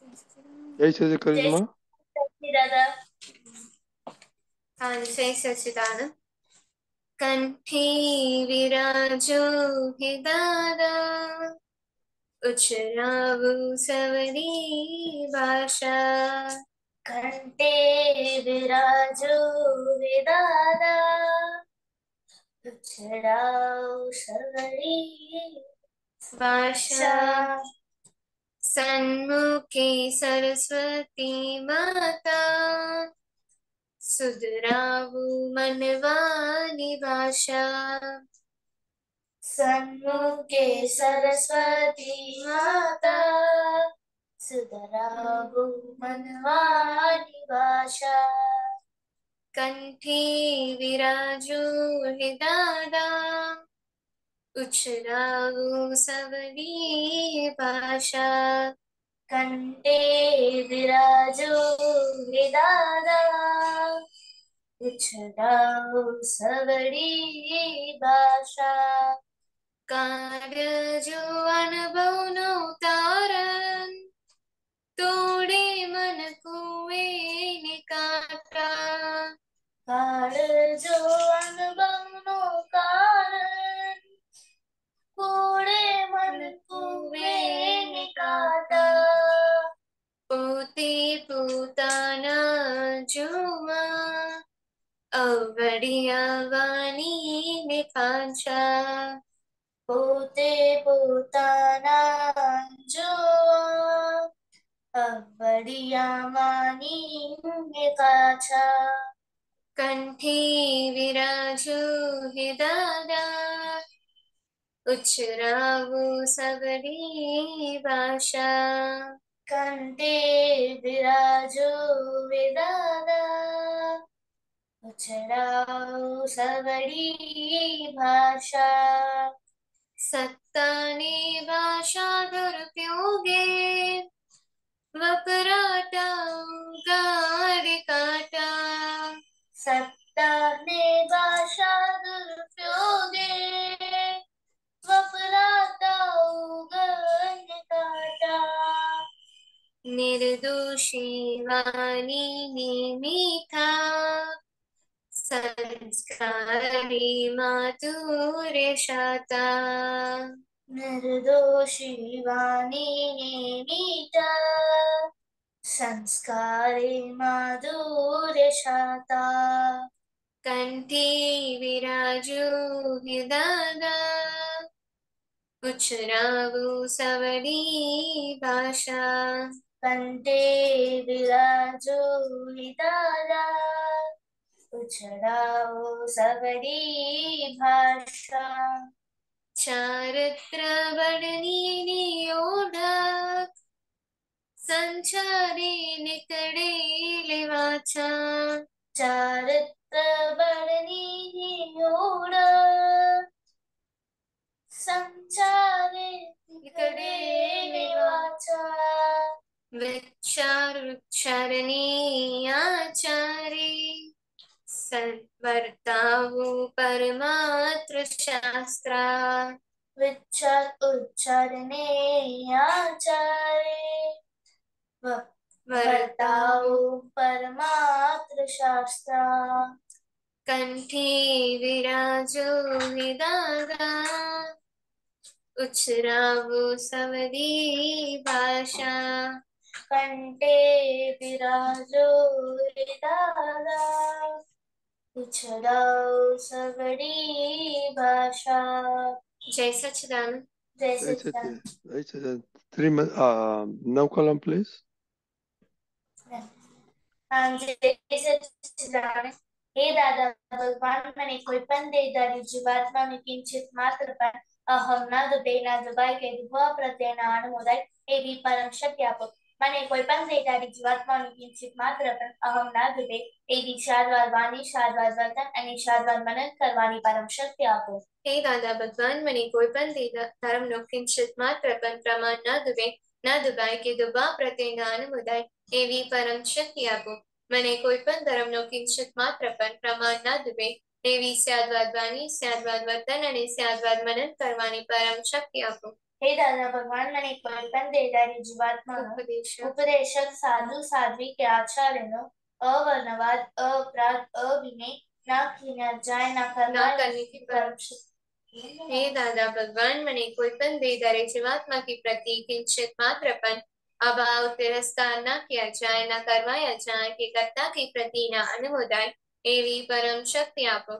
जय श्री करिश्मा। दादा। हाँ जय सच्चिदानंद। कंठी विराजो हे दादा, उछरावु सवरी भाषा। कंठे विराजो हे दादा, उछरावु सवरी भाषा। सन्मुखे सरस्वती माता, सुधरावु मनवानी भाषा। सन्मुखे सरस्वती माता, सुधरावु मनवानी भाषा। कंठी विराजो हे दादा, उछरावु सवरी भाषा। कंठे विराजो हे दादा, उछरावु सवरी भाषा। कारजो अनुभवनो तारण, तोड़े मन कुए निकाटा। कारजो अनुभवनो कारण, तोड़े मन कुए निकाटा। पोते पोताना जुआ, अवड़िया वाणी ने कांचा। पोते पोताना जुआ, अवड़िया वाणी ने कांचा। कंठी विराजो हे दादा, उछरावु सवरी भाषा। कंठे विराजो हे दादा, उछरावु सवरी भाषा। सत्ता ने भाषा दुरुपयोगे, वपराटा गारी काटा। सत्ता ने भाषा दुरुपयोगे, वपराटा गारी काटा। निर्दोषी वाणी ने मीठा, संस्कारी माधुर्य शाता। निर्दोषी वाणी ने मीठा, संस्कारी माधुर्य शाता। कंठी विराजो हे दादा, उछरावु सवरी भाषा। कंठे विराजो हे दादा, उछरावु सवरी भाषा। चारित्र वर्णिनी ओढ़, संचारी निकड़े वाचा। चारित्र वर्णिनी ओढ़, संचारे निकड़े वाचा। विचारुच्चारणी आचारी, सद्वर्तावु परमात्र शास्त्रा। विचार उच्चारणे आचारे, वर्तावु परमात्र शास्त्रा। कंठी विराजो हे दादा, उछरावु सवरी भाषा। कंठे विराजो हे दादा, उछरावु सवरी भाषा। जय सच्चिदानंद। जय जय सच्चिदानंद। जय सच्चिदानंद। 3 now column please. जय सच्चिदानंद। हे दादा भगवान મને કોઈ પણ દેદારી જીવાત્માને કિંચિત માત્ર પણ અહમ ના દુબે ના દુબાઈ કે દુભા પ્રત્યેના અનુમોદાય એવી પરમ શક્તિ આપો. મને કોઈ પણ દેદારી જીવાત્માને કિંચિત માત્ર પણ અહમ ના દુબે એવી શાદવાદ વાણી શાદવાદ વર્તન અને શાદવાદ મનન કરવાની પરમ શક્તિ આપો. हे दादा भगवान મને કોઈ પણ ધર્મનો કિંચિત માત્ર પણ પ્રમાણ ના દુબે ના દુબાઈ કે દુબા પ્રત્યેના અનુમોદાય એવી પરમ શક્તિ આપો. મને કોઈ પણ ધર્મનો કિંચિત માત્ર પણ પ્રમાણ ના દુબે એવી સ્યાદવાદ વાણી સ્યાદવાદ વર્તન અને સ્યાદવાદ મનન કરવાની પરમ શક્તિ આપો. हे दादा भगवान મને કોઈ પણ દેદારી જીવાત્માનો ઉપદેશક સાધુ સાધ્વી કે આચાર્યનો અવર્ણવાદ અપરાધ અવિનય ના ખીના જાય ના करने की परम हे दादा भगवान મને કોઈ પણ દેદારી જીવાત્મા की प्रति किंचित मात्र पण अभाव तिरस्कार न किया जाए न करवाया जाए कि कर्ता के प्रति न अनुमोदाय एवी परम शक्ति आपो।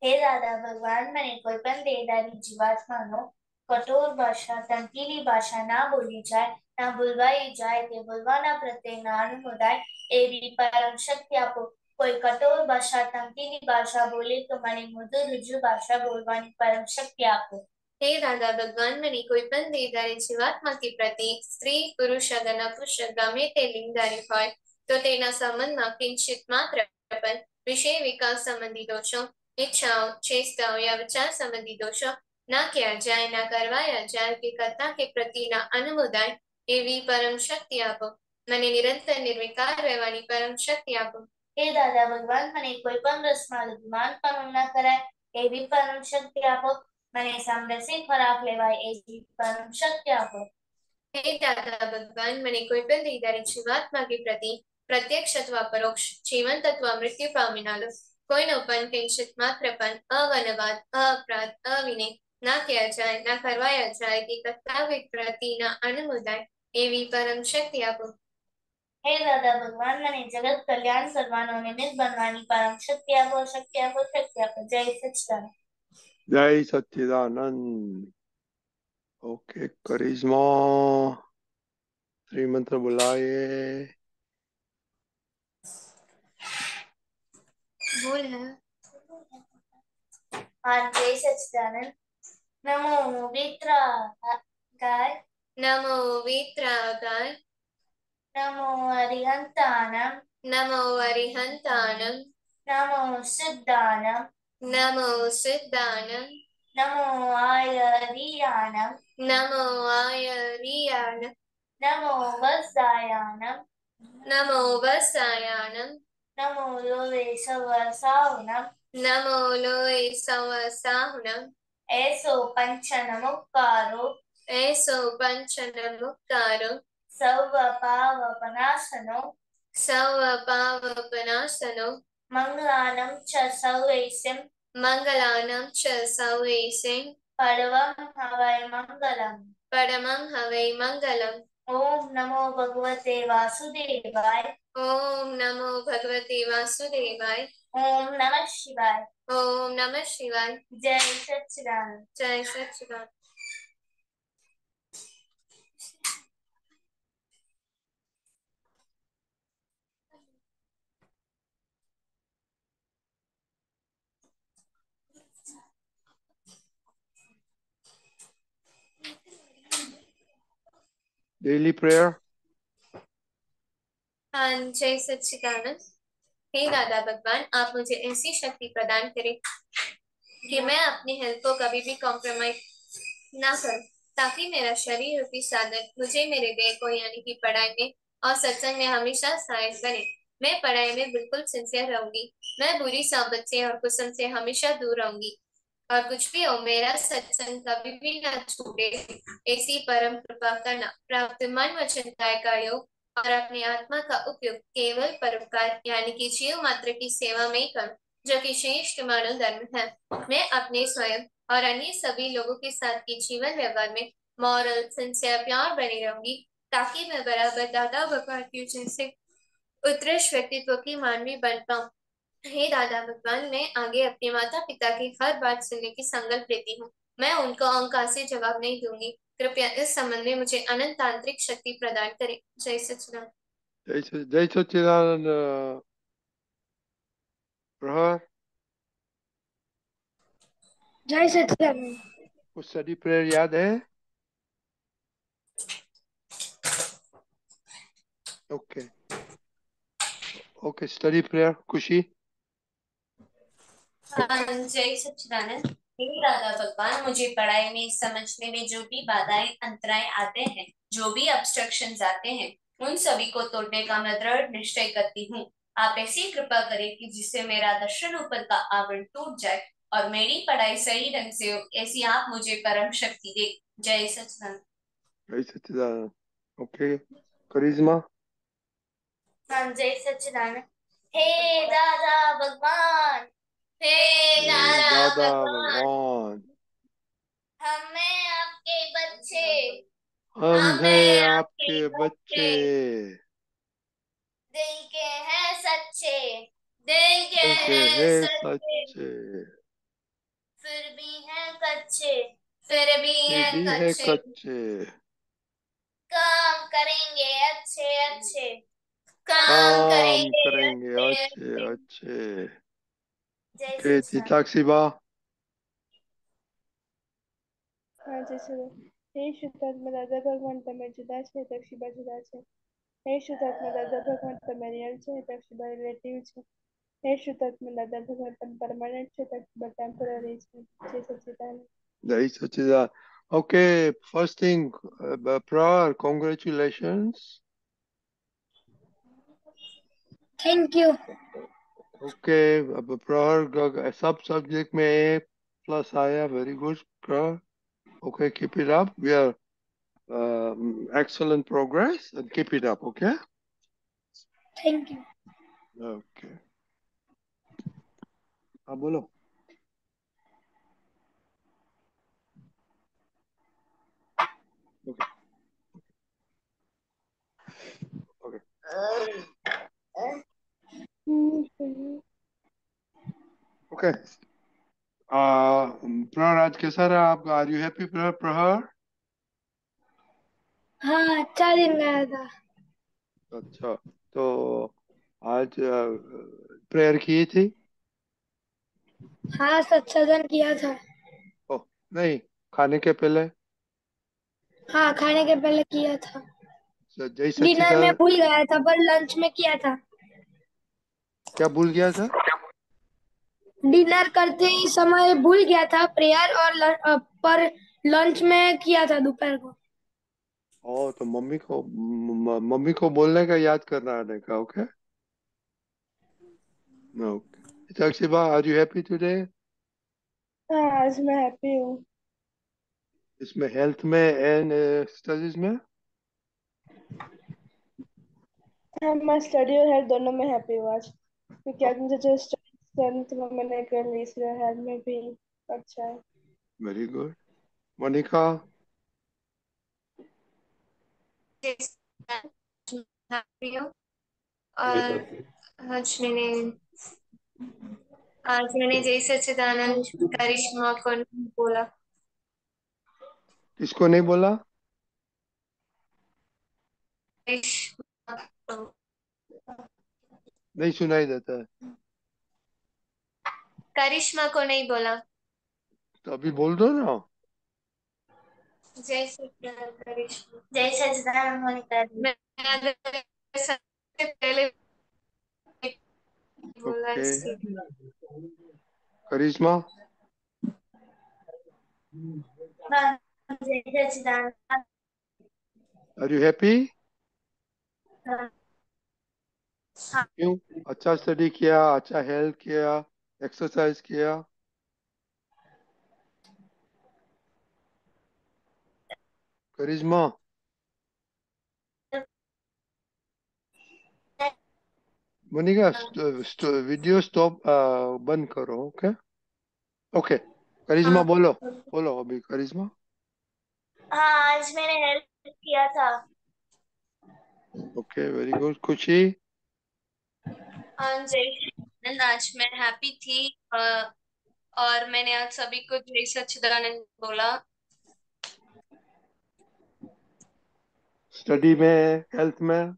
हे दादा भगवान મને કોઈ પણ દેદારી જીવાત્માનો કઠોર ભાષા તંકીલી ભાષા ના બોલી જાય ના ભૂલવાઈ જાય કે બોલવાના પ્રત્યે ના અનુમોદાય એવી પરમ શક્તિ આપો। કોઈ કઠોર ભાષા તંકીલી ભાષા બોલે તો મને મૃદુ રુજુ ભાષા બોલવાની પરમ શક્તિ આપો। हे दादा भगवान મને કોઈ પણ દેદારી જીવાત્મા के प्रति स्त्री पुरुष अगर नपुंसक गમે તે લિંગધારી હોય તો તેના સંબંધમાં કિંચિત માત્ર પણ વિષય વિકાસ સંબંધી દોષો इच्छाओं चेष्टाओं या विचार संबंधी दोषों न किया जाए न करवाया जाए कि कर्ता के प्रति न अनुमोदाय एवी परम शक्ति आपो। मने निरंतर निर्विकार रहवानी परम शक्ति आपो। हे दादा भगवान મને કોઈ પણ રસમાં અભિમાન પણ ન કરાય એવી પરમ શક્તિ આપો। મને સામરસ્ય ખોરાક લેવાય એવી પરમ શક્તિ આપો। हे दादा भगवान મને કોઈ પણ દેદારી જીવાત્મા के प्रति प्रत्यक्ष अथवा परोक्ष जीवन तत्व मृत्यु पामिनालो कोईनो पण किंचित मात्र पण अवनवाद अपराध अविनय न किया जाए न करवाया जाए कि कर्ता के प्रति न अनुमोदाय एवी परम शक्ति आपो। हे दादा भगवान મને જગત કલ્યાણ કરવાનો નિમિત્ત બનવાની પરમ શક્તિ આપો શક્તિ આપો શક્તિ આપો। જય સચ્ચિદાનંદ। જય સચ્ચિદાનંદ। ओके करिश्मा श्रीमंत्र बुलाए। बोल है हाँ जय सच्चिदानंद। नमो वित्रागाय नमो वित्रागाय नमो अरिहंतानम नमो अरिहंतानम नमो सिद्धानम नमो सिद्धानम नमो आयरियानम नमो आयरियानम नमो वस्दायानम नमो वसायानम नमो लोवे सवसावनम नमो लोए सवसाहुनम ऐसो पंचनमुक्कारो ऐसो पंचनमुक्कारो सर्व पावपनाशनो सर्व पावपनाशनो मंगलानं च सर्वेशं मंगलानं च सर्वेशं परमं हवै मंगलम् परमं हवै मंगलम्। ओम नमो भगवते वासुदेवाय ओम नमो भगवते वासुदेवाय ओम नमः शिवाय ओम नमः शिवाय। जय सच्चिदानंद। जय सच्चिदानंद। Daily prayer. हाँ जय सच्चिदानंद। हे दादा भगवान आप मुझे ऐसी शक्ति प्रदान करें कि मैं अपनी हेल्थ को कभी भी कॉम्प्रोमाइज ना करूं ताकि मेरा शरीर रूपी साधन मुझे मेरे देह को यानी कि पढ़ाई में और सत्संग में हमेशा सहायक बने। मैं पढ़ाई में बिल्कुल सिंसियर रहूंगी। मैं बुरी सोबत से और कुसंग से हमेशा दूर रहूंगी और कुछ भी हो मेरा सत्संग कभी भी ना छूटे ऐसी परम कृपा करना। प्राप्त मन वचन काय का योग और अपनी आत्मा का उपयोग केवल परोपकार यानी कि जीव मात्र की सेवा में ही करूं जो कि श्रेष्ठ मानव धर्म है। मैं अपने स्वयं और अन्य सभी लोगों के साथ की जीवन व्यवहार में मॉरल सिंसियर प्योर बनी रहूंगी ताकि मैं बराबर दादा भगवान की जैसे उत्कृष्ट व्यक्तित्व की मानवी बन पाऊं। हे दादा भगवान मैं आगे अपने माता पिता की हर बात सुनने की संकल्प लेती हूँ। मैं उनको अहंकार से जवाब नहीं दूंगी। कृपया इस संबंध में मुझे अनंत तांत्रिक शक्ति प्रदान करें। जय सच्चिदानंद। जय सच्चिदानंद। प्रहर जय सच्चिदानंद। कुछ स्टडी प्रेयर याद है? ओके ओके स्टडी प्रेयर खुशी। जय सच्चिदानंद। हे दादा भगवान मुझे पढ़ाई में समझने में जो भी बाधाएं अंतराय आते हैं जो भी ऑब्स्ट्रक्शंस आते हैं उन सभी को तोड़ने का मैं दृढ़ निश्चय करती हूँ। आप ऐसी कृपा करें कि जिससे मेरा दर्शन ऊपर का आवरण टूट जाए और मेरी पढ़ाई सही ढंग से हो ऐसी आप मुझे परम शक्ति दे। जय सच्चिदानंद। जय सच्चिदानंद। ओके, करिश्मा। हाँ, जय सच्चिदानंद। हे दादा भगवान, हे हे दादा दादा भगवान, भगवान, हमें आपके बच्चे, हम हमें हैं आपके आपके बच्चे, बच्चे, दिल के हैं सच्चे, दिल के दिल के हैं हैं सच्चे, सच्चे, फिर भी हैं कच्चे, फिर भी ये हैं भी है कच्चे, कच्चे, काम करेंगे अच्छे अच्छे। काम काम करेंगे करेंगे अच्छे अच्छे अच्छे। अच्छे। जय ओके, सच्चिदानंद। चिताक्षिबा। हाँ जैसे हे શુદ્ધાત્મા દાદા ભગવાન તમે જુદા છે દક્ષિબા જુદા છે. હે શુદ્ધાત્મા દાદા ભગવાન તમે રિયલ છે દક્ષિબા રિલેટિવ છે. હે શુદ્ધાત્મા દાદા ભગવાન તમે પરમાનન્ટ છે દક્ષિબા ટેમ્પરરી છે. જય સચ્ચિદાનંદ. Jai Sachidanand. Okay, first thing, Praar, congratulations. Thank you. Okay, अब प्रहर सब सब्जेक्ट में A+ आया, very good प्रहर. Okay, keep it up. We are excellent progress and keep it up. Okay. Thank you. Okay. हाँ बोलो. Okay. Okay. Okay. प्रहर आज कैसा रहा आपका? Are you happy प्रहर? हाँ अच्छा दिन गया था. अच्छा, तो आज प्रेयर की थी? हाँ सत्संग किया था. ओह नहीं, खाने के पहले? हाँ खाने के पहले किया था. जय डिनर में सच्चिदानंद। भूल गया था पर लंच में किया था. क्या भूल गया था? डिनर करते ही समय भूल गया था प्रेयर और पर लंच में किया था दोपहर को. ओ तो मम्मी को बोलने का, याद करना आने का. Okay okay. Sakshiba, are you happy today? हाँ आज मैं हैप्पी हूँ. इसमें हेल्थ में एंड स्टडीज में? हाँ मैं स्टडी और हेल्थ दोनों में हैप्पी हूँ आज क्योंकि आज मुझे जो स्टडी करनी थी वो मैंने कर ली इसलिए हेल्थ में भी अच्छा है. Very good. मोनिका. जय सच्चिदानंद, happy हूँ। और आज मैंने जय सच्चिदानंद करिश्मा को नहीं बोला। किसको नहीं बोला? करिश्मा को, नहीं सुनाई देता है. करिश्मा को नहीं बोला। तो अभी बोल दो ना. जय सच्चिदानंद करिश्मा। जय सच्चिदानंद मोनिका दी। मैंने सबसे पहले बोला ओके, इसलिए। करिश्मा. हाँ, जय सच्चिदानंद। Are you happy? हाँ, क्यों? अच्छा स्टडी किया, अच्छा हेल्थ किया, एक्सरसाइज किया. करिश्मा. मोनिका, वीडियो स्टॉप, बंद करो. Okay okay. करिश्मा हाँ, बोलो. बोलो अभी करिश्मा. हाँ आज मैंने हेल्प किया था। Okay, very good. खुशी. जय सच्चिदानंद, आज मैं हैप्पी थी और मैंने आज सभी को जय सच्चिदानंद बोला। स्टडी में, हेल्थ में?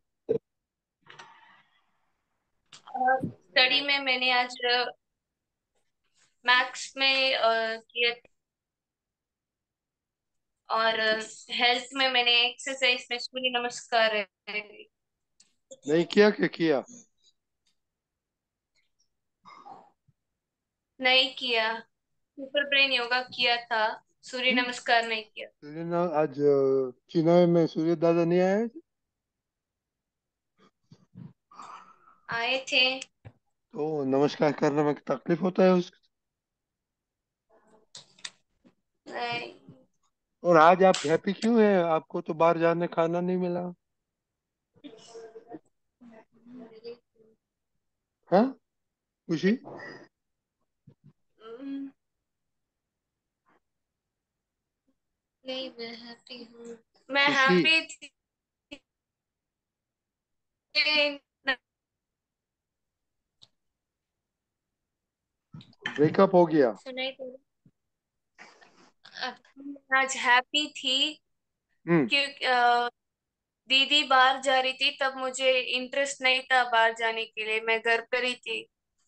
स्टडी में मैंने आज मैथ्स में किया और हेल्थ में मैंने एक्सरसाइज में सूर्य नमस्कार नहीं किया? क्या किया? नहीं किया। सुपर ब्रेन योगा किया था, सूर्य नमस्कार नहीं किया। आज चेन्नई में सूर्य दादा नहीं आए? आए थे। तो नमस्कार करने में तकलीफ होता है उसको? नहीं, और आज आप हैप्पी क्यों है? आपको तो बाहर जाने खाना नहीं मिला। हाँ खुशी? नहीं, मैं हैप्पी हूँ। मैं खुशी हैप्पी थी। ब्रेकअप हो गया? सुनाई दे आज हैप्पी थी हम्म। क्योंकि दीदी बाहर जा रही थी, तब मुझे इंटरेस्ट नहीं था बाहर जाने के लिए, मैं घर पर ही थी।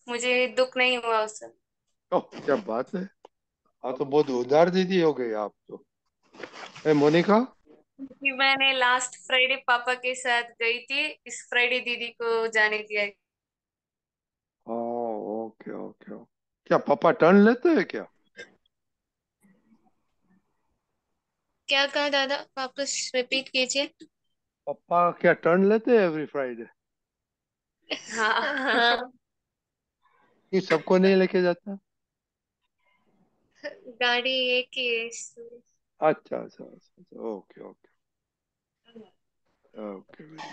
मुझे दुख नहीं हुआ उस समय। ओह क्या बात है। हाँ तो बहुत उदार दीदी हो गई आप तो। ए मोनिका? क्योंकि मैंने लास्ट फ्राइडे पापा के साथ गई थी, इस फ्राइडे दीदी को जाने दिया। Okay okay okay. क्या पापा टर्न लेते हैं क्या? क्या कहा दादा, वापस रिपीट कीजिए। पापा क्या टर्न लेते हैं एवरी फ्राइडे? हाँ हाँ। ये सबको नहीं लेके जाता? गाड़ी एक ही है इसलिए। अच्छा अच्छा अच्छा अच्छा, okay okay okay very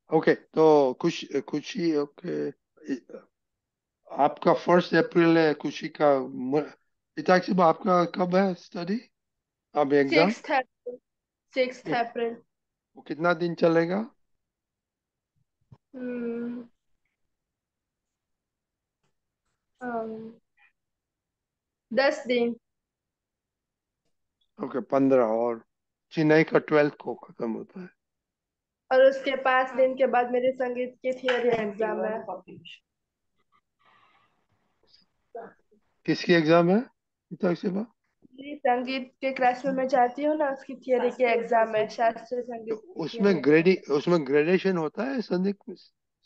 okay. तो खुशी खुशी ओके। आपका 1 अप्रैल है खुशी का। पिताजी साहब आपका कब है स्टडी? अब एग्जाम? 6 अप्रैल। 6 अप्रैल। वो कितना दिन चलेगा? हम्म, 10 दिन। ओके 15 और चेन्नई का 12 को खत्म होता है। और उसके 5 दिन के बाद मेरे संगीत की थियोरी एग्जाम है। किसकी एग्जाम है पिताजी साहब? मेरी संगीत के क्लास में मैं जाती हूँ ना, उसकी थियोरी के एग्जाम है, शास्त्रीय तो संगीत की थियोरी उसमें एग्जाम। उसमें ग्रेडेशन होता है संदीप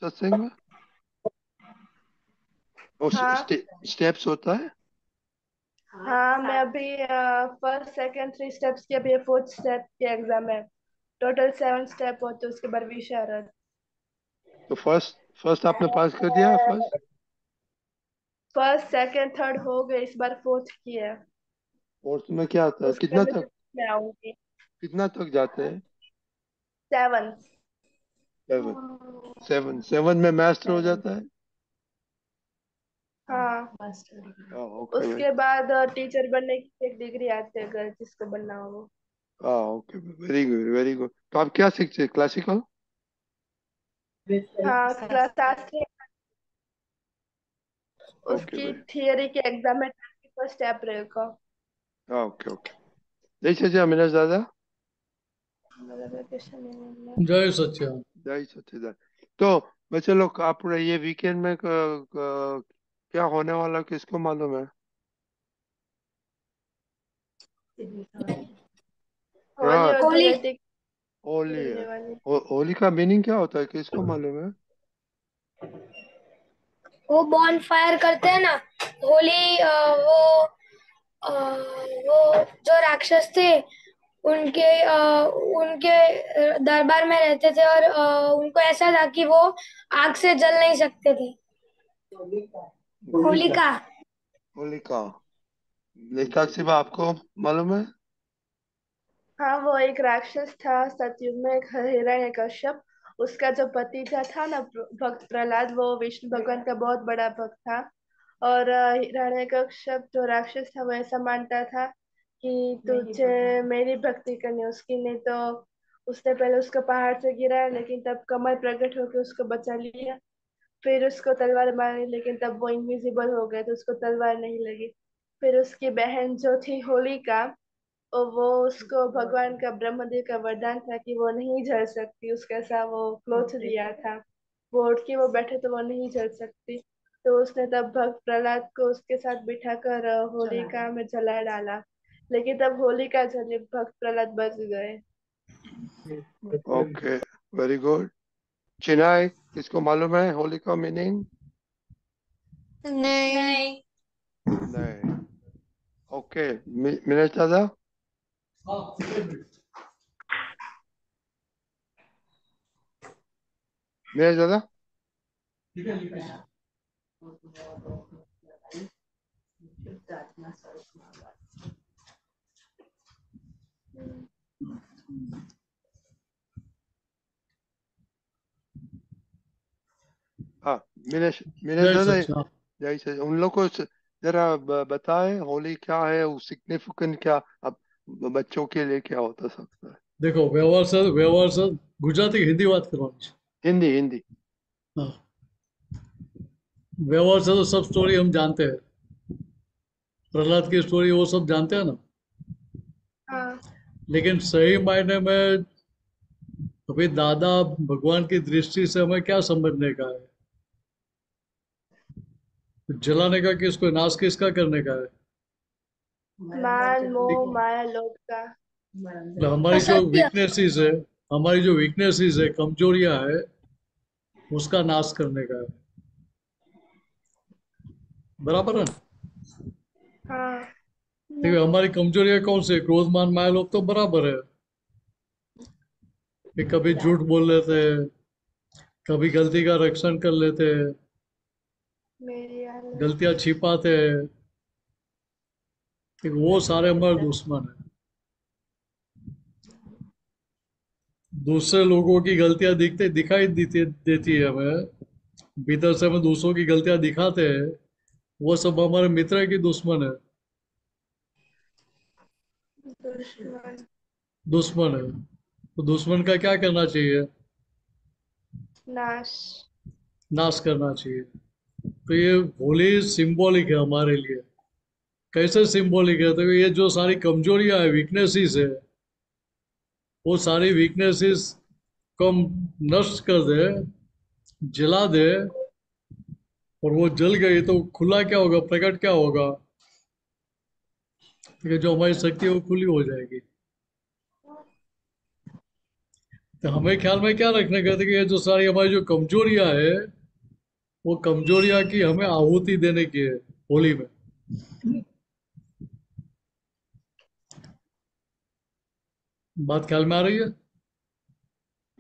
सत्संग में? और हाँ स्टेप्स होता है? हाँ, मैं अभी फर्स्ट सेकंड 3 स्टेप्स की, अभी 4th स्टेप के एग्जाम है। टोटल 7 स्टेप होते हैं, उसके बाद विशारद। तो फर्स्ट फर्स्ट आपने पास कर दिया फर्स्ट? फर्स्ट सेकंड थर्ड हो गए, इस बार फोर्थ की है। फोर्थ में क्या आता है? उसके बाद मैं फिफ्थ में आऊंगी। कितना तक जाते हैं? 7th। 7? 7 में मास्टर हो जाता है? हाँ, ओके भाई। उसके बाद टीचर बनने की एक डिग्री आती है, अगर जिसको बनना हो वो। हाँ okay very good very good. तो आप क्या सीखते हैं क्लासिकल? हाँ, क्लास शास्त्रीय। ओके उसकी भाई। थियरी के एग्जाम है 21 अप्रैल को। हाँ ओके ओके। जय श्री अमीनाज दादा। मेरा वेकेशन ही नहीं है। जय सच्चिदानंद। जय सच्चिदानंद। तो बच्चे लोग आप ये वीकेंड में क्या होने वाला किसको मालूम है? होली प्रहर। और होली। धुलेटी होली है। खेलने वाली। होली का मीनिंग क्या होता है किसको मालूम है? वो बॉन फायर करते हैं ना। होली वो जो राक्षस थे उनके दरबार में रहते थे और उनको ऐसा था कि वो आग से जल नहीं सकते थे। होलिका। होलिका। होलिका। लेखक सिर्फ आपको मालूम है? हाँ, वो एक राक्षस था सतयुग में, एक हिरण्यकश्यप। उसका जो पति था ना, भक्त प्रहलाद, वो विष्णु भगवान का बहुत बड़ा भक्त था। और हिरण्यकश्यप जो राक्षस था, वो ऐसा मानता था कि तुझे मेरी भक्ति करनी, उसकी नहीं। तो उसने पहले उसको पहाड़ से गिराया, लेकिन तब कमल प्रकट होकर उसको बचा लिया। फिर उसको तलवार मारी, लेकिन तब वो इनविजिबल हो गए, तो उसको तलवार नहीं लगी। फिर उसकी बहन जो थी होलिका, और वो उसको भगवान का, ब्रह्मदेव का वरदान था कि वो नहीं जल सकती, उसके ऐसा वो क्लोथ दिया था। वो उठ के वो बैठे तो वो नहीं जल सकती। तो उसने तब भक्त प्रहलाद को उसके साथ बिठाकर होलिका में जला डाला। लेकिन तब होलिका जली, भक्त प्रहलाद बच गए। Okay very good. चिनाई किसको मालूम है होली का मीनिंग? नहीं। नहीं। ओके मिनेश दादा। मिनेश दादा। हाँ, मैंने मैंने जय दादा सच्चा। जैसे उन लोग को जरा बताए होली क्या है, वो सिग्निफिकेंट क्या, अब बच्चों के लिए क्या होता सकता है। देखो, व्यवहार सर गुजराती हिंदी बात करवानी છે। हिंदी हिंदी। हाँ, व्यवहार से तो सब स्टोरी हम जानते हैं, प्रहलाद की स्टोरी वो सब जानते हैं ना। हाँ। लेकिन सही मायने में अभी दादा भगवान की दृष्टि से हमें क्या समझने का है? जलाने का किसको, नाश किसका करने का है? मान मोह माया लोभ का। मतलब हमारी जो असत्य। वीकनेसेस है, हमारी जो वीकनेसेस है, कमजोरियां है, उसका नाश करने का है। बराबर है ना? हाँ। देखिए, हमारी कमजोरियां कौन सी है? क्रोध मान माया लोभ तो बराबर है कि कभी झूठ बोल लेते हैं, कभी गलती का रक्षण कर लेते हैं, मेरी हालत। गलतियां छिपाते हैं, कि वो सारे हमारे दुश्मन है। दूसरे लोगों की गलतियां दिखाई देती है हमें, भीतर से हम दूसरों की गलतियां दिखाते हैं, वो सब हमारे मित्र की दुश्मन है। दुश्मन। दुश्मन है, तो दुश्मन का क्या करना चाहिए? नाश। नाश करना चाहिए। तो ये होली सिंबॉलिक है हमारे लिए। कैसे सिंबॉलिक है? तो ये जो सारी कमजोरियां है, वीकनेसेस है, वो सारी वीकनेसेस को हम नष्ट कर दे, जला दे, और वो जल गई तो खुला क्या होगा, प्रकट क्या होगा? कि जो हमारी शक्ति है वो खुली हो जाएगी। तो हमें ख्याल में क्या रखने का था कि ये जो सारी हमारी जो कमजोरियां है, वो कमजोरियां की हमें आहुति देने की है होली में। बात ख्याल में आ रही है?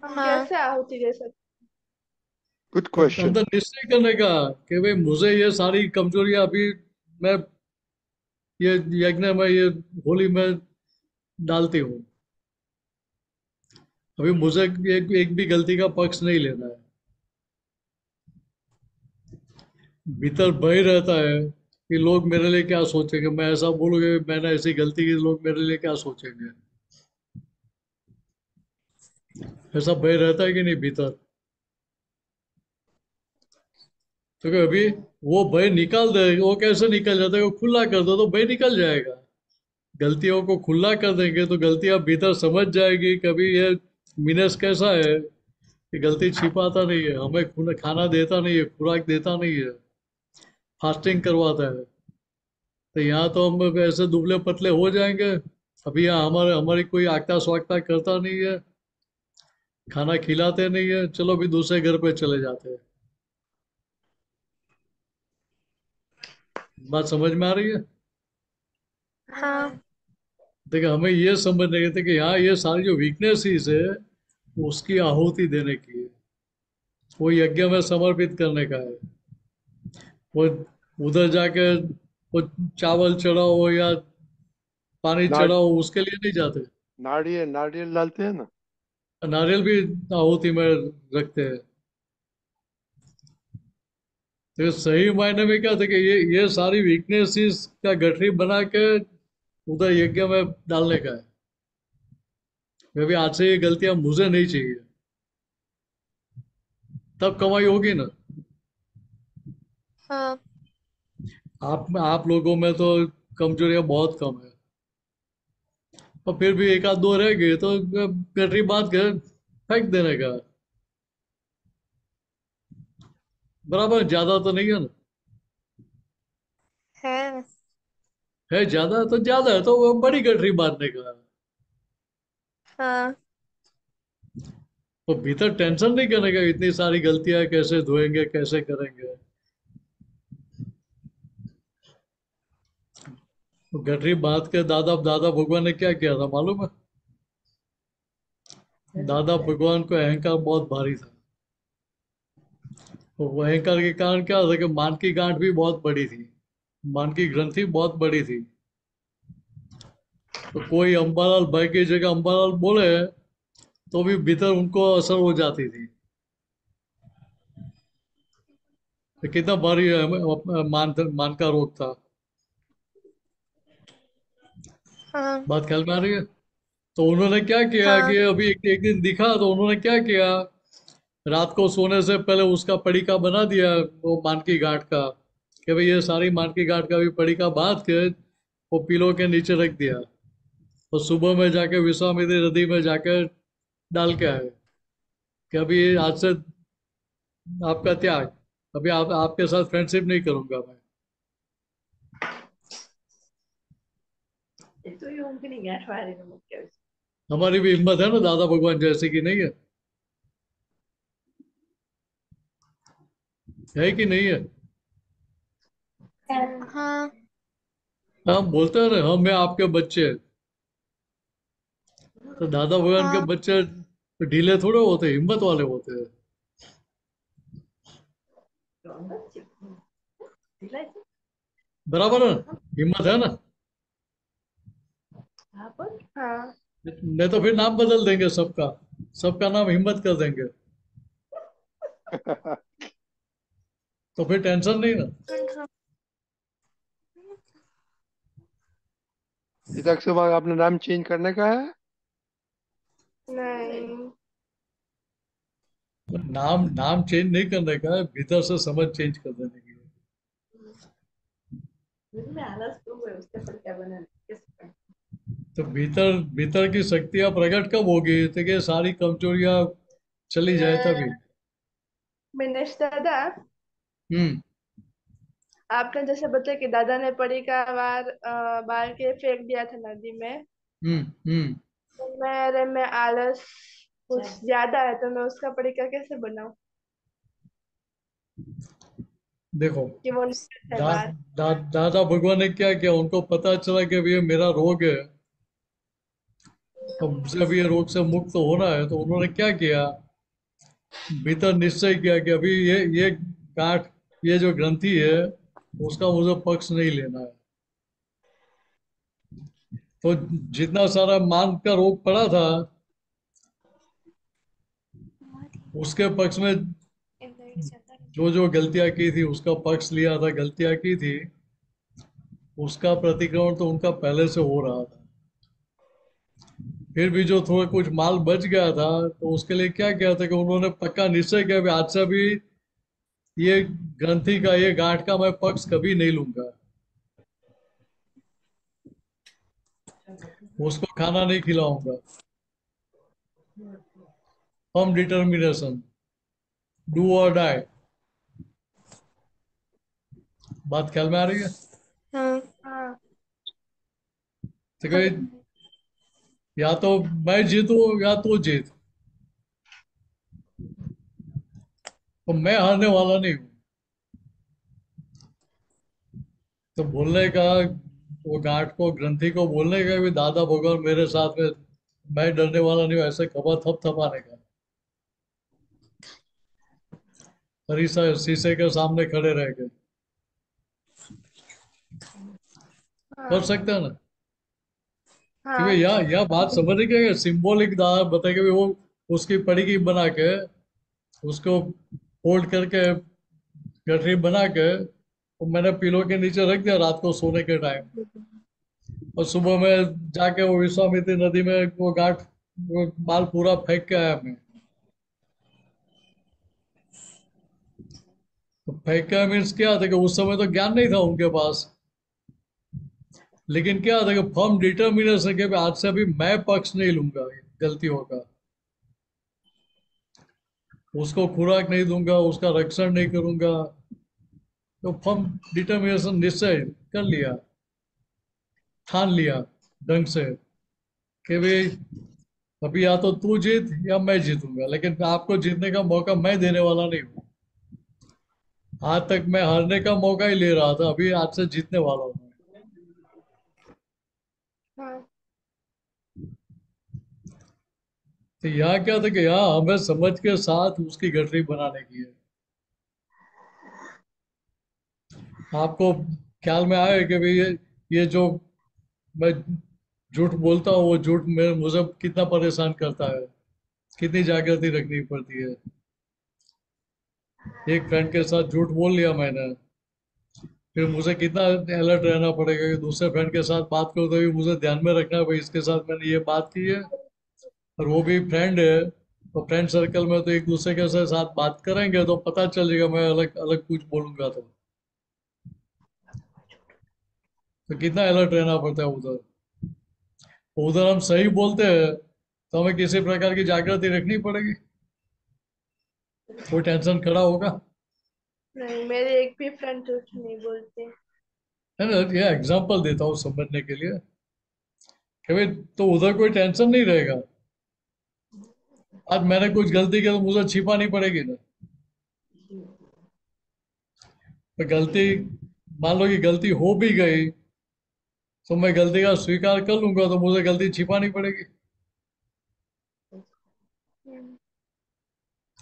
हम हाँ। कैसे आहुति दे सकते? गुड तो क्वेश्चन। अंदर निश्चय करने का कि भाई मुझे ये सारी कमजोरियां अभी मैं ये यज्ञ में, ये होली में डालती हूँ। अभी मुझे एक भी गलती का पक्ष नहीं लेना है। भीतर भय रहता है कि लोग मेरे लिए क्या सोचेंगे, मैं ऐसा बोलूंगा, मैंने ऐसी गलती की, लोग मेरे लिए क्या सोचेंगे। ऐसा भय रहता है कि नहीं भीतर? क्योंकि अभी वो भय निकाल दे, वो कैसे निकल जाता है? वो खुला कर दो तो भय निकल जाएगा। गलतियों को खुला कर देंगे तो गलतियां भीतर समझ जाएगी। कभी ये मिनस कैसा है कि गलती छिपाता नहीं है, हमें खाना देता नहीं है, खुराक देता नहीं है, फास्टिंग करवाता है। तो यहाँ तो हम ऐसे दुबले पतले हो जाएंगे। अभी यहाँ हमारी कोई आगता स्वागता करता नहीं है, खाना खिलाते नहीं है, चलो भी दूसरे घर पे चले जाते हैं। बात समझ में आ रही है? हाँ। देखिए, हमें ये समझने के थे कि यहाँ ये सारी जो वीकनेसेस है, उसकी आहुति देने की है, वो यज्ञ में समर्पित करने का है। वो उधर जाके वो चावल चढ़ाओ या पानी ना, चढ़ाओ, उसके लिए नहीं जाते। नारियल नारियल डालते हैं ना। नारियल भी आहुति में रखते हैं। तो सही मायने में क्या था कि ये सारी वीकनेसेस का गठरी बना के उधर यज्ञ में डालने का है। मैं भी आज से ये गलतियां मुझे नहीं चाहिए, तब कमाई होगी ना। हाँ। आप लोगों में तो कमजोरियां बहुत कम है, और फिर भी एक आध दो रह गए तो गठरी बांध के फेंक देने का। बराबर, ज्यादा तो नहीं है ना। है। है ज्यादा तो ज्यादा है तो वो बड़ी गठरी बांधने का। हाँ। तो भीतर टेंशन नहीं करने का, इतनी सारी गलतियां कैसे धोएंगे, कैसे करेंगे। तो गठरी बांध के दादा दादा भगवान ने क्या किया था मालूम है? दादा भगवान को अहंकार बहुत भारी था। तो वो अहंकार के कारण क्या था कि मान की गांठ भी बहुत बड़ी थी, मान की ग्रंथि बहुत बड़ी थी। तो कोई अंबालाल भाई की जगह अंबालाल बोले तो भी भीतर उनको असर हो जाती थी। तो कितना भारी मान का रोग था। हाँ बात ख्याल में आ रही है? तो उन्होंने क्या किया कि हाँ अभी एक दिन दिखा तो उन्होंने क्या किया, रात को सोने से पहले उसका पड़ीका बना दिया वो मान की गांठ का, कि भाई ये सारी मान की गांठ का भी पड़ीका बांध के वो पिलो के नीचे रख दिया। और सुबह में जाके विश्वामित्री नदी में जाकर डाल के आए कि अभी आज से आपका त्याग, अभी आपके साथ फ्रेंडशिप नहीं करूंगा मैं। हमारी भी हिम्मत है ना दादा भगवान जैसे की, नहीं है कि नहीं है? हाँ हम बोलते हैं ना हम हैं आपके बच्चे, तो दादा भगवान के हाँ बच्चे ढीले थोड़े होते, हिम्मत वाले होते हैं। बराबर है ना? हिम्मत है ना? हाँ नहीं तो फिर नाम बदल देंगे सबका, सबका नाम हिम्मत कर देंगे, तो फिर टेंशन नहीं ना। इधर से बाद अपना नाम चेंज करने का है। नहीं। नाम नाम चेंज नहीं करने का है, भीतर से समझ चेंज कर देने की है। तो भीतर भीतर की शक्तियां प्रकट कब होगी, तो कि सारी कमजोरियां चली जाए तभी। मिनेश दादा, हम्म आपने जैसे बताया कि दादा ने परी का बाल के फेंक दिया था नदी में, हम्म। तो मेरे में आलस कुछ ज्यादा है, तो मैं उसका परी का कैसे बनाऊं देखो, कि वो निकल जाए दा, बाहर। दादा भगवान ने क्या किया, उनको पता चला कि ये मेरा रोग है, तो मुझे अभी ये रोग से मुक्त होना है, तो उन्होंने क्या किया, भीतर निश्चय किया कि अभी ये गांठ, ये जो ग्रंथि है उसका मुझे पक्ष नहीं लेना है। तो जितना सारा मान का रोग पड़ा था उसके पक्ष में जो जो गलतियां की थी उसका पक्ष लिया था, गलतियां की थी उसका प्रतिक्रमण तो उनका पहले से हो रहा था। फिर भी जो थोड़ा कुछ माल बच गया था तो उसके लिए क्या किया था कि उन्होंने पक्का निश्चय किया कि आज से भी ये ग्रंथि का, ये गांठ का मैं पक्ष कभी नहीं लूंगा, उसको खाना नहीं खिलाऊंगा। फर्म डिटर्मिनेशन, डू और डाई। बात ख्याल में आ रही है? हाँ हाँ तो कहीं या तो मैं जीतू या तू जीत, तो मैं हारने वाला नहीं हूँ। तो बोलने का, वो गांठ को, ग्रंथि को बोलने का भी दादा भगवान मेरे साथ में, मैं डरने वाला नहीं हूँ, ऐसे खबर थप थपाने का। हरीसा शीशे के सामने खड़े रह गए, कर हाँ सकते हैं ना? कि भाई हाँ यह बात समझ के सिंबॉलिक दादा बताए कि वो उसकी पड़ी बना के उसको फोल्ड करके गठरी बना के वो मैंने पिलो के नीचे रख दिया रात को सोने के टाइम। और सुबह में जाके वो विश्वामित्री नदी में वो गांठ, वो बाल पूरा फेंक के आया मैं। तो फेंक के मीन्स क्या था कि उस समय तो ज्ञान नहीं था उनके पास, लेकिन क्या था कि फर्म डिटर्मिनेशन के आज से अभी मैं पक्ष नहीं लूंगा गलतियों का, उसको खुराक नहीं दूंगा, उसका रक्षण नहीं करूंगा। तो फर्म डिटर्मिनेशन निश्चय कर लिया, ठान लिया ढंग से कि भाई अभी या तो तू जीत या मैं जीतूंगा, लेकिन आपको जीतने का मौका मैं देने वाला नहीं हूँ। आज तक मैं हारने का मौका ही ले रहा था, अभी आज से जीतने वाला हूँ। हाँ तो यहाँ क्या था कि यहाँ हमें समझ के साथ उसकी गठरी बनाने की है। आपको ख्याल में आए कि भाई ये जो मैं झूठ बोलता हूँ, वो झूठ में मुझे कितना परेशान करता है, कितनी जागृति रखनी पड़ती है। एक फ्रेंड के साथ झूठ बोल लिया मैंने, फिर मुझे कितना अलर्ट रहना पड़ेगा कि दूसरे फ्रेंड के साथ बात करो तो भी मुझे ध्यान में रखना है भाई इसके साथ मैंने ये बात की है, और वो भी फ्रेंड है। तो फ्रेंड सर्कल में तो एक दूसरे के साथ बात करेंगे तो पता चलेगा, मैं अलग अलग कुछ बोलूंगा तो कितना अलर्ट रहना पड़ता है उधर। उधर हम सही बोलते हैं तो हमें किसी प्रकार की जागृति रखनी पड़ेगी, कोई टेंशन खड़ा होगा। नहीं, मेरे एक भी फ्रेंड झूठ नहीं बोलते। है ना, ये एग्जांपल देता हूँ समझने के लिए कि भाई तो उधर कोई टेंशन नहीं रहेगा। आज मैंने कुछ गलती की तो मुझे छिपानी पड़ेगी ना। तो गलती, मान लो कि गलती हो भी गई तो मैं गलती का स्वीकार कर लूंगा तो मुझे गलती छिपानी पड़ेगी,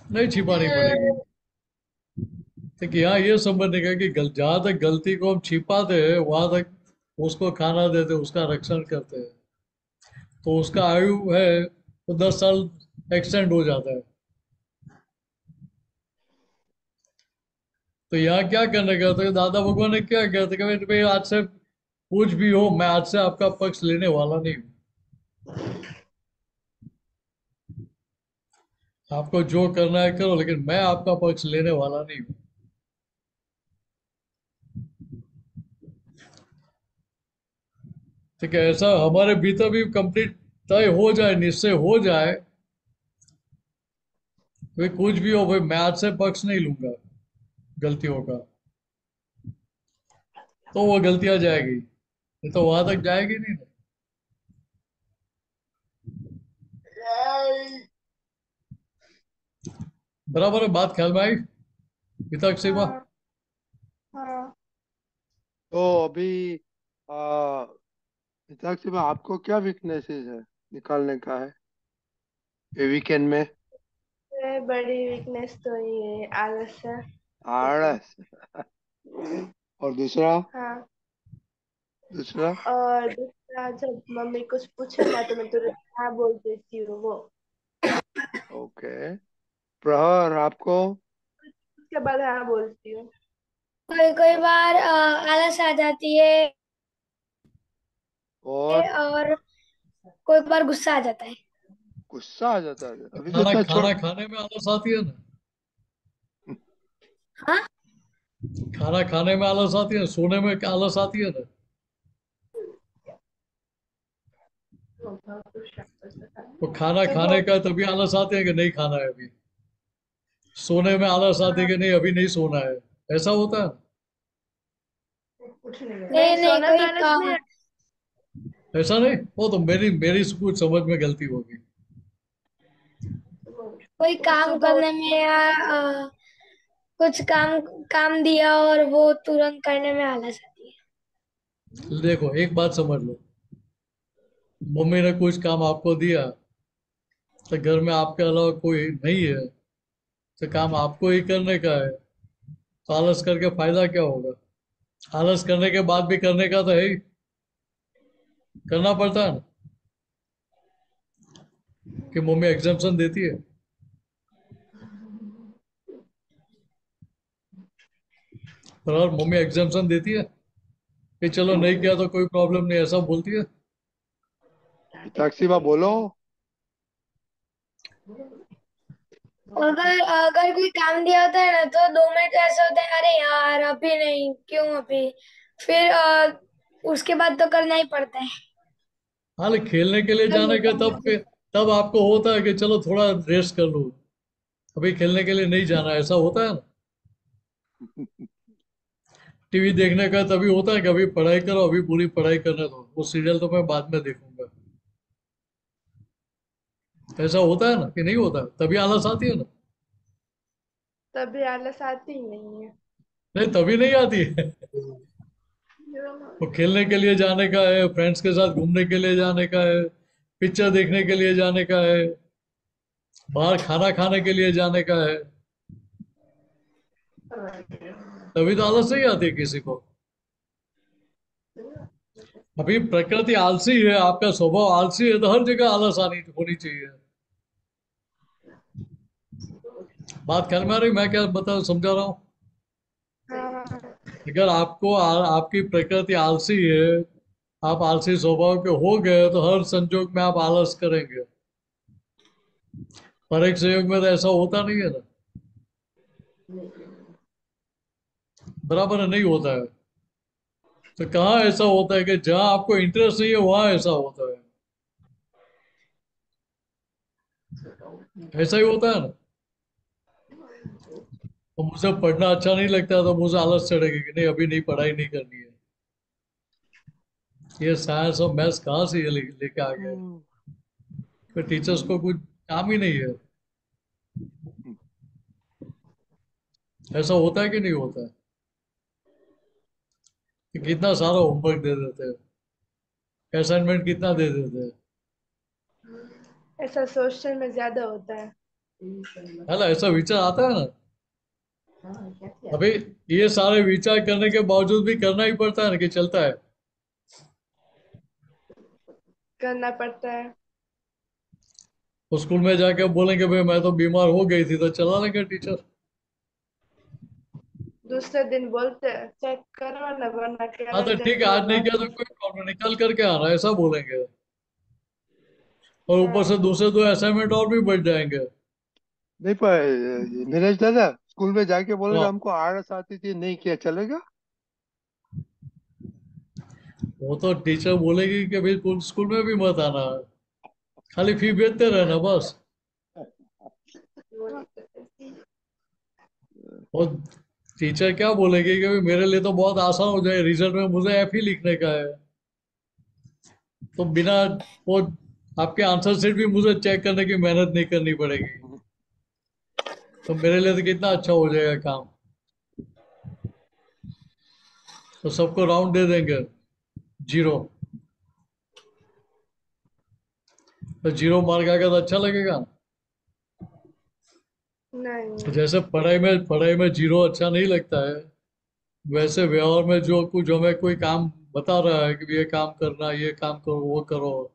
नहीं छिपानी पड़ेगी। तो कि हाँ ये समझने का कि जहां तक गलती को हम छिपाते हैं वहां तक उसको खाना देते, उसका रक्षण करते हैं, तो उसका आयु है तो 10 साल एक्सटेंड हो जाता है। तो यहाँ क्या करने का, तो दादा भगवान ने क्या किया था कि भाई आज से कुछ भी हो मैं आज से आपका पक्ष लेने वाला नहीं हूँ, आपको जो करना है करो लेकिन मैं आपका पक्ष लेने वाला नहीं हूँ। ठीक है, ऐसा हमारे भीतर भी कंप्लीट तय हो जाए, निश्चय हो जाए, भाई कुछ भी हो भाई मैं आज से पक्ष नहीं लूंगा गलतियों का, तो वो गलतियां जाएगी, ये तो वहां तक जाएगी नहीं ना। बराबर है बात, ख्याल में आई पिता सेवा। हाँ हाँ। तो अभी आ, मिताक्षी में आपको क्या वीकनेसेस है निकालने का है ये वीकेंड में? सबसे बड़ी वीकनेस तो ये आलस है। आलस। और दूसरा? हाँ, दूसरा? और दूसरा जब मम्मी कुछ पूछे ना तो मैं तुरंत हाँ बोल देती हूँ वो। ओके। प्रहर आपको? उसके बाद हाँ बोलती हूँ। कोई कोई बार आलस आ जाती है और और कोई बार गुस्सा आ जाता है। गुस्सा आ जाता है? अभी तो खाना इतना छोड़। खाना खाने में आलस आती है ना, हाँ, खाना खाने में आलस आती है, सोने में क्या आलस आती है ना। तो खाना सुबह खाने का तभी आलस आते हैं कि नहीं खाना है अभी, सोने में आलस आते हैं कि नहीं अभी नहीं सोना है, ऐसा होता है। नहीं, नहीं नहीं, सोने में कोई आलस नहीं ऐसा नहीं, वो तो मेरी मेरी कुछ समझ में गलती होगी। कोई काम सुबह करने में या कुछ काम काम दिया और वो तुरंत करने में आलस आती है। देखो एक बात समझ लो, मम्मी ने कुछ काम आपको दिया तो घर में आपके अलावा कोई नहीं है, तो काम आपको ही करने का है, तो आलस करके फायदा क्या होगा? आलस करने के बाद भी करने का तो है ही, करना पड़ता है ना, कि मम्मी एग्जाम्पशन देती है। और मम्मी एग्जाम्पशन देती है कि चलो नहीं किया तो कोई प्रॉब्लम नहीं, ऐसा बोलती है। मिताक्षी बा बोलो। अगर अगर कोई काम दिया होता है ना तो 2 मिनट ऐसा होता है, अरे यार अभी नहीं, क्यों अभी, फिर उसके बाद तो करना ही पड़ता है। हाल खेलने के लिए कर जाने का लेता हूँ। तब आपको होता है कि चलो थोड़ा रेस्ट कर लूं, अभी खेलने के लिए नहीं जाना, ऐसा होता है ना। टीवी देखने का तभी होता है कि अभी पढ़ाई करो, अभी पूरी पढ़ाई करने दो, वो सीरियल तो मैं बाद में देखूंगा, ऐसा होता है ना कि नहीं होता? तभी आलस आती है ना। तभी आलस आती ही नहीं है। नहीं तभी नहीं आती है। वो खेलने के लिए जाने का है, फ्रेंड्स के साथ घूमने के लिए जाने का है, पिक्चर देखने के लिए जाने का है, बाहर खाना खाने के लिए जाने का है, तभी तो आलस नहीं आती है किसी को। अभी प्रकृति आलसी है, आपका स्वभाव आलसी है, तो हर जगह आलस आनी होनी चाहिए। बात ख्याल में आ रही, मैं क्या बता समझा रहा हूँ? हाँ। अगर आपकी प्रकृति आलसी है, आप आलसी स्वभाव के हो गए, तो हर संजोग में आप आलस करेंगे। पर एक संयोग में तो ऐसा होता नहीं है ना, बराबर नहीं होता है। तो कहाँ ऐसा होता है कि जहां आपको इंटरेस्ट नहीं है वहां ऐसा होता है? ऐसा ही होता है ना। तो मुझे पढ़ना अच्छा नहीं लगता तो मुझे आलस चढ़ेगी कि नहीं, अभी नहीं, पढ़ाई नहीं करनी है। ये साइंस और मैथ्स कहाँ से ये लेके आ गए? फिर टीचर्स को कुछ काम ही नहीं है। ऐसा होता है कि नहीं होता है? कि कितना सारा होमवर्क दे देते हैं, असाइनमेंट कितना दे देते हैं। ऐसा सोशल में ज्यादा होता है। है ना, ऐसा विचार आता है ना। अभी ये सारे विचार करने के बावजूद भी करना ही पड़ता है ना, कि चलता है। करना पड़ता है। तो स्कूल में जाके बोलेंगे भाई मैं तो बीमार हो गई थी, तो चला लेंगे टीचर। दूसरे दिन बोलते हैं चेक करो ना, वरना क्या हाँ तो लग ठीक है, जाएगी आज नहीं बाद किया तो में। कोई प्रॉब्लम नहीं, कल करके आना, ऐसा बोलेंगे। और ऊपर से हाँ। दूसरे दो असाइनमेंट और भी बढ़ जाएंगे। नहीं पर नीरज दादा, स्कूल में जाके बोलेगा हाँ, हमको आलस आती थी, नहीं किया, चलेगा? वो तो टीचर बोलेगी कि भाई स्कूल स्कूल में भी मत आना, खाली फी भेजते रहना बस। और टीचर क्या बोलेगी कि भाई मेरे लिए तो बहुत आसान हो जाए, रिजल्ट में मुझे एफ ही लिखने का है। तो बिना वो आपके आंसर शीट भी मुझे चेक करने की मेहनत नहीं करनी पड़ेगी। तो मेरे लिए तो कितना अच्छा हो जाएगा काम। तो सबको राउंड दे देंगे, जीरो। तो जीरो मार्क आएगा तो अच्छा लगेगा। नहीं। जैसे पढ़ाई में जीरो अच्छा नहीं लगता है, वैसे व्यवहार में जो कुछ हमें कोई काम बता रहा है कि ये काम करना, ये काम करो, वो करो,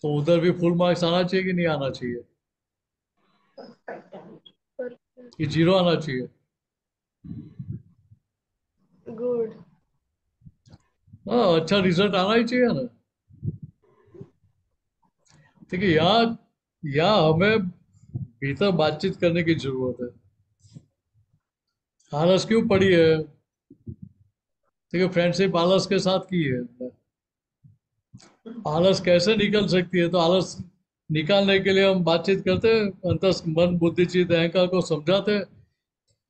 तो उधर भी फुल मार्क्स आना चाहिए कि नहीं आना चाहिए? पर कि जीरो आना चाहिए? गुड। हाँ, अच्छा रिजल्ट आना ही चाहिए ना। ठीक है, यहाँ यहाँ हमें भीतर बातचीत करने की जरूरत है। आलस क्यों पड़ी है? ठीक है, फ्रेंडशिप आलस के साथ की है। आलस कैसे निकल सकती है? तो आलस निकालने के लिए हम बातचीत करते हैं, अंतस मन बुद्धि चित्त अहंकार को समझाते हैं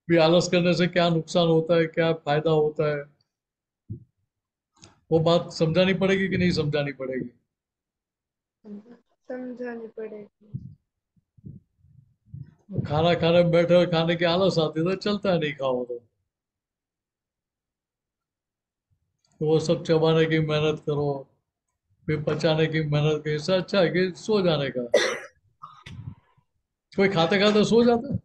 भी आलस करने से क्या नुकसान होता है, क्या फायदा होता है। वो बात समझानी पड़ेगी कि नहीं समझानी पड़ेगी? समझानी पड़ेगी। खाना खाने में बैठे और खाने की आलस आती है तो चलता है, नहीं खाओ तो वो सब चबाने की मेहनत करो, फिर पचाने की मेहनत करो, इससे अच्छा है कि सो जाने का। कोई खाते खाते सो जाता है?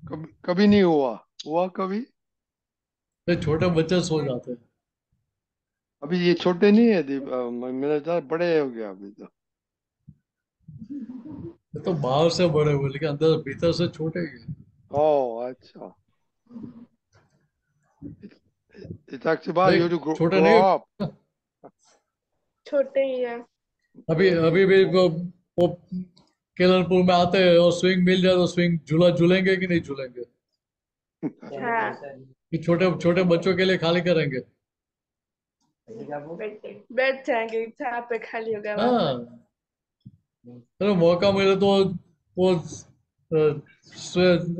कभी कभी नहीं हुआ। हुआ कभी? तो छोटे बच्चे सो जाते हैं। अभी ये छोटे नहीं है मेरे ज्यादा बड़े हो गया अभी तो। ये तो बाहर से बड़े हुए लेकिन अंदर भीतर से छोटे ही हैं। ओह अच्छा। Itakchiba, भाई you to छोटे grow नहीं। up. छोटे ही है। अभी अभी भी वो केलनपुर में आते हैं और स्विंग मिल जाए तो स्विंग झूला झूलेंगे कि नहीं झूलेंगे? हाँ। कि छोटे छोटे बच्चों के लिए खाली करेंगे? बैठ जाएंगे जहाँ पे खाली होगा वहां पे। हाँ, अरे मौका मिले तो वो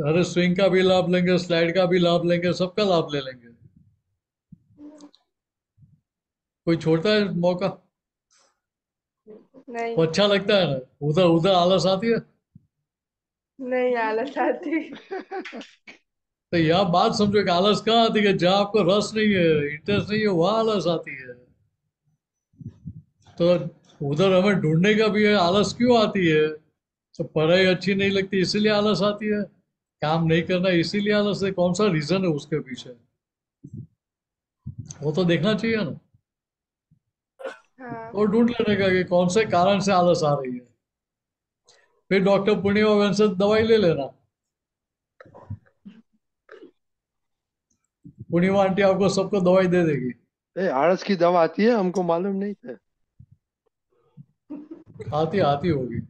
हरे स्विंग का भी लाभ लेंगे, स्लाइड का भी लाभ लेंगे, सबका लाभ ले लेंगे। कोई छोड़ता है मौका? वो नहीं। अच्छा लगता है ना, उधर उधर आलस आती है। नहीं आलस आती। तो यह बात समझो कि आलस कहाँ आती है? जहाँ आपको रस नहीं है, इंटरेस्ट नहीं है, वहां आलस आती है। तो उधर हमें ढूंढने का भी है, आलस क्यों आती है? तो पढ़ाई अच्छी नहीं लगती इसीलिए आलस आती है, काम नहीं करना इसीलिए आलस है, कौन सा रीजन है उसके पीछे? वो तो देखना चाहिए ना, हाँ। और ढूंढ लेने का कि कौन से कारण से आलस आ रही है। फिर डॉक्टर पूर्णिमा से दवाई ले लेना। पूर्णिमा आंटी आपको सबको दवाई दे देगी। आलस की दवा आती है, हमको मालूम नहीं था। आती आती होगी,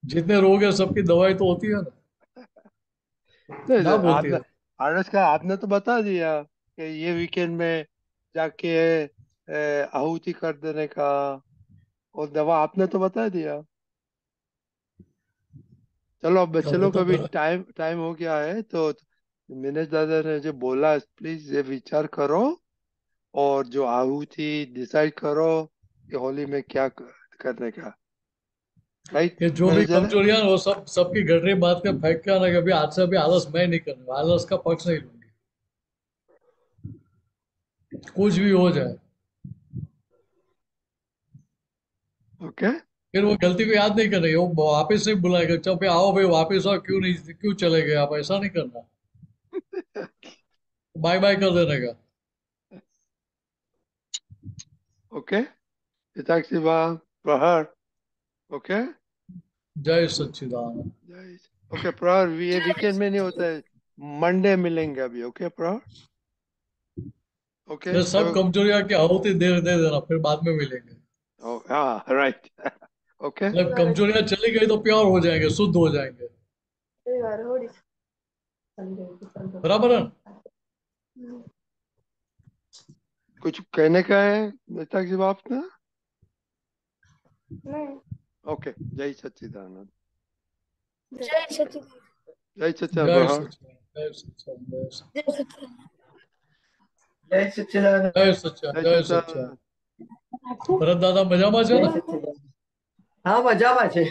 जितने रोग है सबकी दवाई तो होती है ना। नहीं ना नहीं, बोलती आपने है। आलस का आपने तो बता दिया कि ये वीकेंड में जाके आहुति कर देने का, और दवा आपने तो बता दिया। चलो अब बच्चे अब वो लोग तो अभी टाइम टाइम हो गया है, तो मिनेश दादा ने जो बोला प्लीज ये विचार करो, और जो आहुति डिसाइड करो कि होली में क्या करने का। राइट ये जो भी मिनेश दादा? कमजोरियां हैं, वो सब सबकी घट रही बात का फेंक के आना कि अभी आज से अभी आलस मैं नहीं करूंगा, आलस का पक्ष नहीं लूंगी, कुछ भी हो जाए। ओके। फिर वो गलती को याद नहीं करेंगे, वो वापस नहीं बुलाएगा, चलो भाई आओ भाई वापस आओ, क्यों नहीं, क्यों चले गए आप, ऐसा नहीं करना। बाय बाय कर देने का। ओके। पिताक्षी बा, प्रहर। ओके। जय सच्चिदानंद। ओके प्रहर, ये वीकेंड में नहीं होता है, मंडे मिलेंगे अभी। ओके प्रहर? ओके। ये सब कमजोरियां की आहुति दे देना, फिर बाद में मिलेंगे। हाँ राइट। ओके। जब कमजोरियां चली गई तो प्योर हो जाएंगे, शुद्ध हो जाएंगे। बराबर है। कुछ कहने का है पिताक्षी बाप ना? नहीं। ओके। जय सच्चिदानंद। जय सच्चिदानंद। जय सच्चिदानंद जय प्रहर। सच्चिदानंद, जय सच्चिदानंद, जय सच्चिदानंद। जय सच्चिदानंद, जय जय सच्चिदानंद। सच्चिदानंद। ભરત દાદા મજામાં છે જય ને? સચ્ચિદાનંદ. હા મજામાં છે.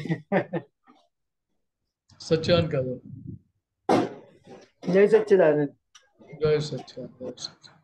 સચ્ચાન કરો. જય સચ્ચિદાનંદ. જય સચ્ચાન, જય સચ્ચાન.